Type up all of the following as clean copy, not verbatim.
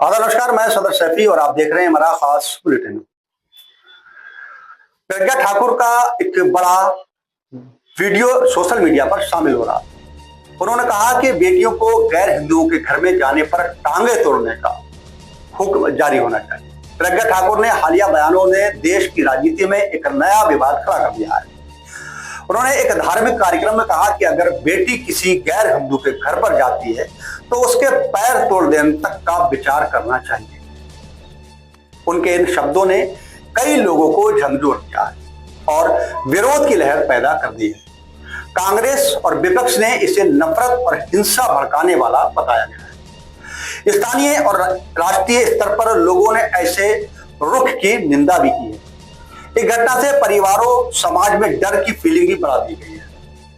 नमस्कार, मैं सदर सैफी और आप देख रहे हैं हमारा खास बुलेटिन। प्रज्ञा ठाकुर का एक बड़ा वीडियो सोशल मीडिया पर शामिल हो रहा है। उन्होंने कहा कि बेटियों को गैर हिंदुओं के घर में जाने पर टांगे तोड़ने का हुक्म जारी होना चाहिए। प्रज्ञा ठाकुर ने हालिया बयानों ने देश की राजनीति में एक नया विवाद खड़ा कर दिया है। उन्होंने एक धार्मिक कार्यक्रम में कहा कि अगर बेटी किसी गैर हिंदू के घर पर जाती है तो उसके पैर तोड़ देने तक का विचार करना चाहिए। उनके इन शब्दों ने कई लोगों को झंझोर किया है और विरोध की लहर पैदा कर दी है। कांग्रेस और विपक्ष ने इसे नफरत और हिंसा भड़काने वाला बताया गया है। स्थानीय और राष्ट्रीय स्तर पर लोगों ने ऐसे रुख की निंदा भी की है। इस घटना से परिवारों, समाज में डर की फीलिंग भी बढ़ा दी गई है।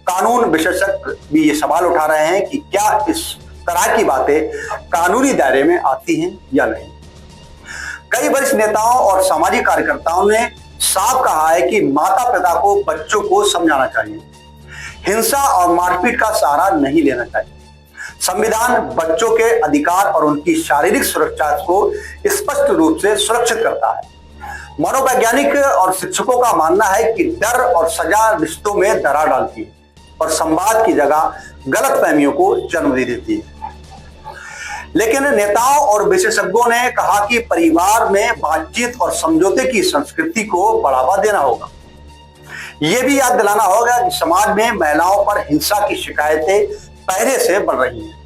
कानून विशेषज्ञ भी ये सवाल उठा रहे हैं कि क्या इस तरह की बातें कानूनी दायरे में आती हैं या नहीं। कई वरिष्ठ नेताओं और सामाजिक कार्यकर्ताओं ने साफ कहा है कि माता पिता को बच्चों को समझाना चाहिए, हिंसा और मारपीट का सहारा नहीं लेना चाहिए। संविधान बच्चों के अधिकार और उनकी शारीरिक सुरक्षा को स्पष्ट रूप से सुरक्षित करता है। मनोवैज्ञानिक और शिक्षकों का मानना है कि डर और सजा रिश्तों में दरार डालती है और संवाद की जगह गलतफहमियों को जन्म दे देती है। लेकिन नेताओं और विशेषज्ञों ने कहा कि परिवार में बातचीत और समझौते की संस्कृति को बढ़ावा देना होगा। यह भी याद दिलाना होगा कि समाज में महिलाओं पर हिंसा की शिकायतें पहले से बढ़ रही हैं।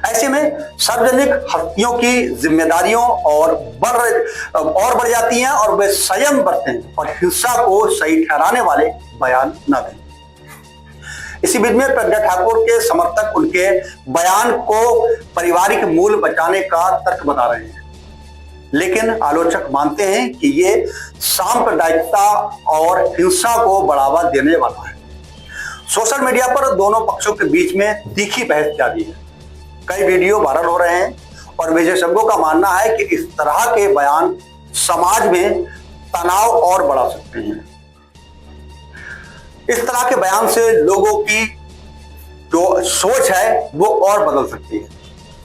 ऐसे में सार्वजनिक हस्तियों की जिम्मेदारियों और बढ़ जाती हैं और वे संयम बरतें और हिंसा को सही ठहराने वाले बयान न दें। इसी बीच में प्रज्ञा ठाकुर के समर्थक उनके बयान को पारिवारिक मूल्य बचाने का तर्क बता रहे हैं, लेकिन आलोचक मानते हैं कि ये सांप्रदायिकता और हिंसा को बढ़ावा देने वाला है। सोशल मीडिया पर दोनों पक्षों के बीच में तीखी बहस जारी है। कई वीडियो वायरल हो रहे हैं और विशेषज्ञों का मानना है कि इस तरह के बयान समाज में तनाव और बढ़ा सकते हैं। इस तरह के बयान से लोगों की जो सोच है वो और बदल सकती है।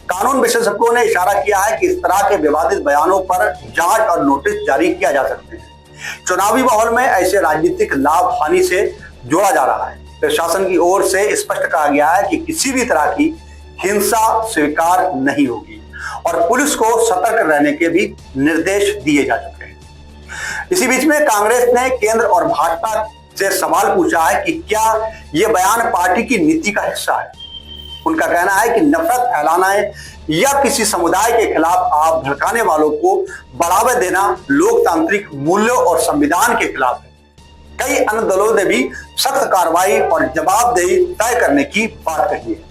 कानून विशेषज्ञों ने इशारा किया है कि इस तरह के विवादित बयानों पर जांच और नोटिस जारी किया जा सकते हैं। चुनावी माहौल में ऐसे राजनीतिक लाभ हानि से जोड़ा जा रहा है। प्रशासन की ओर से स्पष्ट कहा गया है कि किसी भी तरह की हिंसा स्वीकार नहीं होगी और पुलिस को सतर्क रहने के भी निर्देश दिए जा चुके हैं। इसी बीच में कांग्रेस ने केंद्र और भाजपा से सवाल पूछा है कि क्या यह बयान पार्टी की नीति का हिस्सा है। उनका कहना है कि नफरत फैलाना या किसी समुदाय के खिलाफ आप भड़काने वालों को बढ़ावा देना लोकतांत्रिक मूल्यों और संविधान के खिलाफ है। कई अन्य दलों ने भी सख्त कार्रवाई और जवाबदेही तय करने की बात कही है।